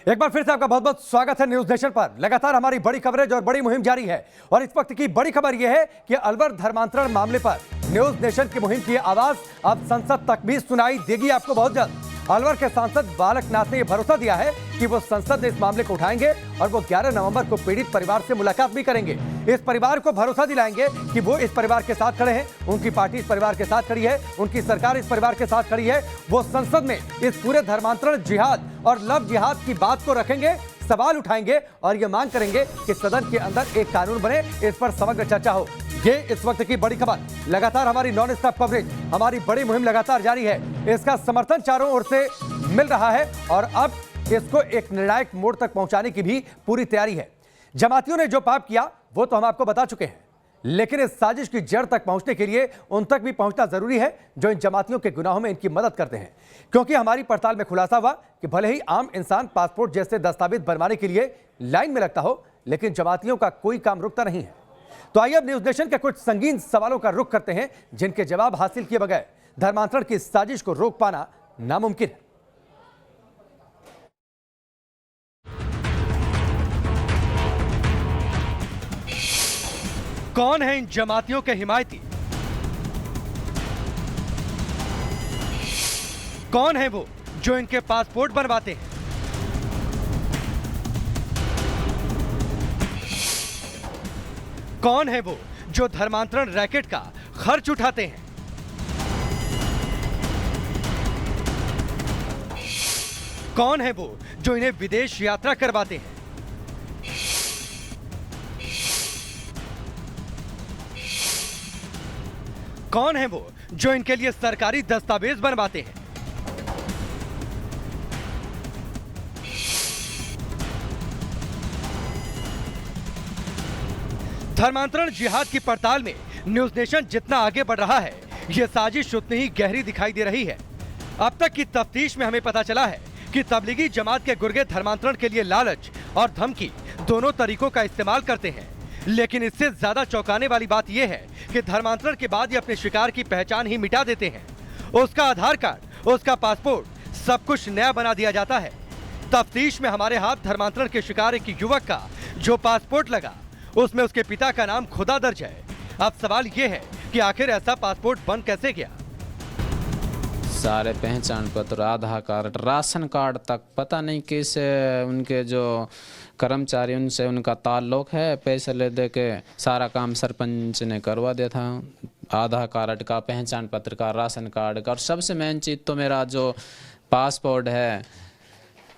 एक बार फिर से आपका बहुत बहुत स्वागत है न्यूज नेशन पर। लगातार हमारी बड़ी कवरेज और बड़ी मुहिम जारी है और इस वक्त की बड़ी खबर यह है कि अलवर धर्मांतरण मामले पर न्यूज नेशन की मुहिम की आवाज अब संसद तक भी सुनाई देगी आपको बहुत जल्द। अलवर के सांसद बालक नाथ ने यह भरोसा दिया है कि वो संसद में इस मामले को उठाएंगे और वो 11 नवंबर को पीड़ित परिवार से मुलाकात भी करेंगे। इस परिवार को भरोसा दिलाएंगे कि वो इस परिवार के साथ खड़े हैं, उनकी पार्टी इस परिवार के साथ खड़ी है, उनकी सरकार इस परिवार के साथ खड़ी है। वो संसद में इस पूरे धर्मांतरण जिहाद और लव जिहाद की बात को रखेंगे, सवाल उठाएंगे और ये मांग करेंगे कि सदन के अंदर एक कानून बने, इस पर समग्र चर्चा हो। ये इस वक्त की बड़ी खबर। लगातार हमारी नॉन स्टॉप कवरेज, हमारी बड़ी मुहिम लगातार जारी है। इसका समर्थन चारों ओर से मिल रहा है और अब इसको एक निर्णायक मोड़ तक पहुंचाने की भी पूरी तैयारी है। जमातियों ने जो पाप किया वो तो हम आपको बता चुके हैं, लेकिन इस साजिश की जड़ तक पहुंचने के लिए उन तक भी पहुंचना जरूरी है जो इन जमातियों के गुनाहों में इनकी मदद करते हैं। क्योंकि हमारी पड़ताल में खुलासा हुआ कि भले ही आम इंसान पासपोर्ट जैसे दस्तावेज बनवाने के लिए लाइन में लगता हो, लेकिन जमातियों का कोई काम रुकता नहीं है। तो आइए अब न्यूज नेशन के कुछ संगीन सवालों का रुख करते हैं जिनके जवाब हासिल किए बगैर धर्मांतरण की साजिश को रोक पाना नामुमकिन है। कौन है इन जमातियों के हिमायती? कौन है वो जो इनके पासपोर्ट बनवाते हैं? कौन है वो जो धर्मांतरण रैकेट का खर्च उठाते हैं? कौन है वो जो इन्हें विदेश यात्रा करवाते हैं? कौन है वो जो इनके लिए सरकारी दस्तावेज बनवाते हैं? धर्मांतरण जिहाद की पड़ताल में न्यूज नेशन जितना आगे बढ़ रहा है, यह साजिश उतनी ही गहरी दिखाई दे रही है। अब तक की तफ्तीश में हमें पता चला है कि तबलीगी जमात के गुर्गे धर्मांतरण के लिए लालच और धमकी दोनों तरीकों का इस्तेमाल करते हैं। लेकिन इससे ज्यादा चौंकाने वाली बात यह है कि धर्मांतरण के बाद ये अपने शिकार की पहचान ही मिटा देते हैं। उसका आधार कार्ड, उसका पासपोर्ट, सब कुछ नया बना दिया जाता है। तफ्तीश में हमारे हाथ धर्मांतरण के शिकार एक युवक का जो पासपोर्ट लगा, उसमें उसके पिता का नाम खुदा दर्ज है। अब सवाल ये है कि आखिर ऐसा पासपोर्ट बन कैसे गया? सारे पहचान पत्र, आधार कार्ड, राशन कार्ड तक पता नहीं किस उनके जो कर्मचारी उनसे उनका ताल्लुक है, पैसे ले दे के सारा काम सरपंच ने करवा दिया था। आधार कार्ड का, पहचान पत्र का, राशन कार्ड का और सबसे मेन चीज़ तो मेरा जो पासपोर्ट है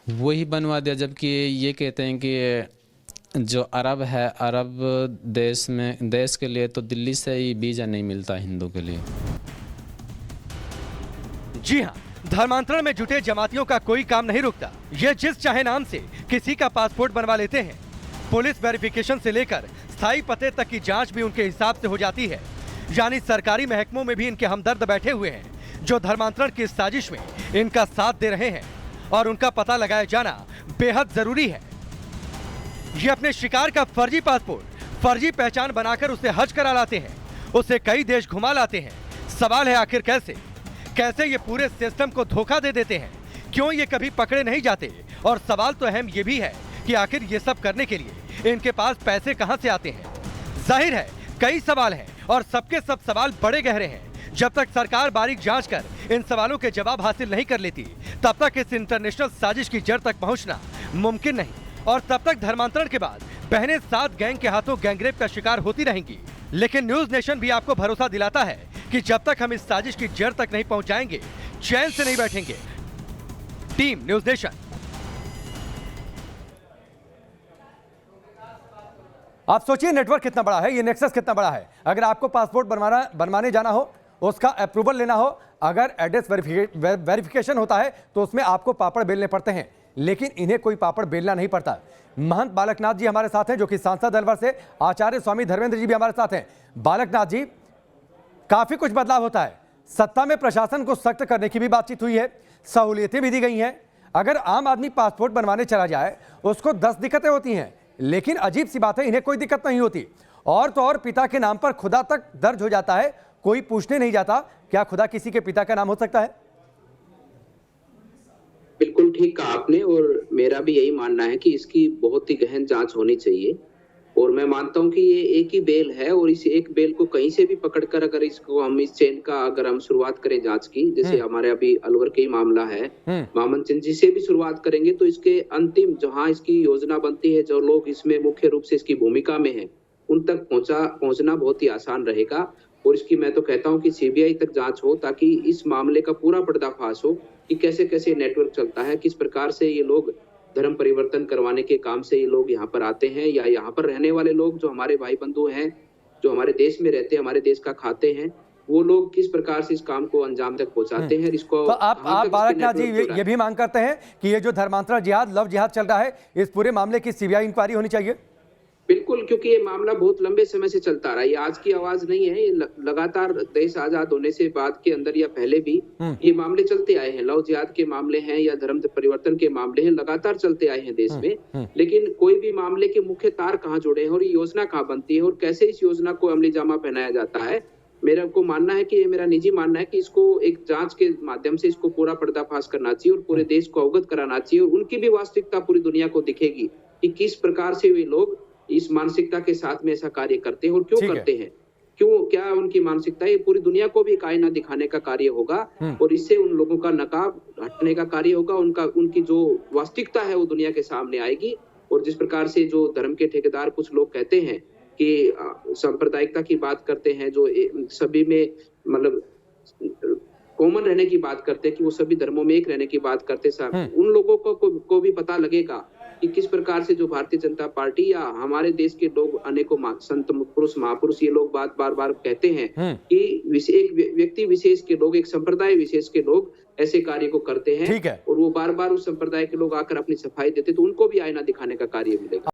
वही बनवा दिया। जबकि ये कहते हैं कि जो अरब है, अरब देश के लिए तो दिल्ली से ही वीज़ा नहीं मिलता हिंदू के लिए। जी हाँ, धर्मांतरण में जुटे जमातियों का कोई काम नहीं रुकता। ये जिस चाहे नाम से किसी का पासपोर्ट बनवा लेते हैं। पुलिस वेरिफिकेशन से लेकर स्थायी पते तक की जांच भी उनके हिसाब से हो जाती है। यानी सरकारी महकमों में भी इनके हमदर्द बैठे हुए हैं जो धर्मांतरण की साजिश में इनका साथ दे रहे हैं और उनका पता लगाया जाना बेहद जरूरी है। ये अपने शिकार का फर्जी पासपोर्ट, फर्जी पहचान बनाकर उसे हज करा लाते हैं, उसे कई देश घुमा लाते हैं। सवाल है आखिर कैसे ये पूरे सिस्टम को धोखा दे देते हैं? क्यों ये कभी पकड़े नहीं जाते? और सवाल तो अहम ये भी है कि आखिर ये सब करने के लिए इनके पास पैसे कहां से आते हैं? जाहिर है कई सवाल हैं और सबके सब सवाल बड़े गहरे हैं। जब तक सरकार बारीक जांच कर इन सवालों के जवाब हासिल नहीं कर लेती, तब तक इस इंटरनेशनल साजिश की जड़ तक पहुंचना मुमकिन नहीं और तब तक धर्मांतरण के बाद बहनें 7 गैंग के हाथों गैंगरेप का शिकार होती रहेंगी। लेकिन न्यूज नेशन भी आपको भरोसा दिलाता है कि जब तक हम इस साजिश की जड़ तक नहीं पहुंचाएंगे, चैन से नहीं बैठेंगे। Team news nation. आप सोचिए नेटवर्क कितना बड़ा है, ये नेक्सस कितना बड़ा है। अगर आपको पासपोर्ट बनवाने जाना हो, उसका अप्रूवल लेना हो, अगर एड्रेस वेरिफिकेशन होता है तो उसमें आपको पापड़ बेलने पड़ते हैं, लेकिन इन्हें कोई पापड़ बेलना नहीं पड़ता। महंत बालकनाथ जी हमारे साथ हैं जो कि सांसद अलवर से, आचार्य स्वामी धर्मेंद्र जी भी हमारे साथ हैं। बालकनाथ जी, काफी कुछ बदलाव होता है। सत्ता में प्रशासन को सख्त करने की भी बातचीत हुई है, सहूलियतें भी दी गई हैं। अगर आम आदमी पासपोर्ट बनवाने चला जाए उसको 10 दिक्कतें होती हैं, लेकिन अजीब सी बात है इन्हें कोई दिक्कत नहीं होती। और तो और पिता के नाम पर खुदा तक दर्ज हो जाता है, कोई पूछने नहीं जाता क्या खुदा किसी के पिता का नाम हो सकता है? बिल्कुल ठीक कहा आपने, और मेरा भी यही मानना है कि इसकी बहुत ही गहन जांच होनी चाहिए। और मैं मानता हूं कि ये एक ही बेल है, और इस एक बेल को कहीं से भी पकड़कर अगर इसको हम इस चेन का अगर हम शुरुआत करें जांच की, जैसे हमारे अभी अलवर का ही मामला है, मामन सिंह जी से भी शुरुआत करेंगे तो इसके अंतिम जहां इसकी योजना बनती है, जो लोग इसमें मुख्य रूप से इसकी भूमिका में है, उन तक पहुंचना बहुत ही आसान रहेगा। और इसकी मैं तो कहता हूं कि सीबीआई तक जांच हो, ताकि इस मामले का पूरा पर्दाफाश हो कि कैसे कैसे नेटवर्क चलता है, किस प्रकार से ये लोग धर्म परिवर्तन करवाने के काम से ये लोग यहाँ पर आते हैं, या यहाँ पर रहने वाले लोग जो हमारे भाई बंधु हैं, जो हमारे देश में रहते हैं, हमारे देश का खाते हैं, वो लोग किस प्रकार से इस काम को अंजाम तक पहुंचाते हैं। इसको तो आप बालकनाथ जी ये भी मांग करते हैं कि ये जो धर्मांतरण जिहाद, लव जिहाद चल रहा है, इस पूरे मामले की सीबीआई इंक्वायरी होनी चाहिए? बिल्कुल, क्योंकि ये मामला बहुत लंबे समय से चलता रहा है, ये आज की आवाज नहीं है, ये लगातार देश आजाद होने से बाद के अंदर या पहले भी ये मामले चलते आए हैं। लव जिहाद के मामले हैं या धर्म परिवर्तन के मामले हैं, लगातार चलते आए हैं देश में। लेकिन कोई भी मामले के मुख्य तार कहाँ जुड़े हैं और ये योजना कहाँ बनती है और कैसे इस योजना को अमली जामा पहनाया जाता है, मेरा को मानना है कि ये मेरा निजी मानना है कि इसको एक जांच के माध्यम से इसको पूरा पर्दाफाश करना चाहिए और पूरे देश को अवगत कराना चाहिए, और उनकी भी वास्तविकता पूरी दुनिया को दिखेगी कि किस प्रकार से वे लोग इस मानसिकता के साथ में ऐसा कार्य करते हैं और क्यों करते हैं, क्यों, क्या उनकी मानसिकता है। ये पूरी दुनिया को भी एक आईना दिखाने का कार्य होगा, और इससे उन लोगों का नकाब हटने का कार्य होगा, उनकी जो वास्तविकता है वो दुनिया के सामने आएगी। और जिस प्रकार से जो धर्म के ठेकेदार कुछ लोग कहते हैं कि सांप्रदायिकता की बात करते हैं, जो सभी में मतलब कॉमन रहने की बात करते हैं, कि वो सभी धर्मों में एक रहने की बात करते हैं, उन लोगों को भी पता लगेगा कि किस प्रकार से जो भारतीय जनता पार्टी या हमारे देश के लोग, अनेकों संत पुरुष महापुरुष, ये लोग बात बार बार कहते हैं कि एक व्यक्ति विशेष के लोग, एक संप्रदाय विशेष के लोग ऐसे कार्य को करते हैं, और वो बार बार उस संप्रदाय के लोग आकर अपनी सफाई देते, तो उनको भी आईना दिखाने का कार्य मिलेगा।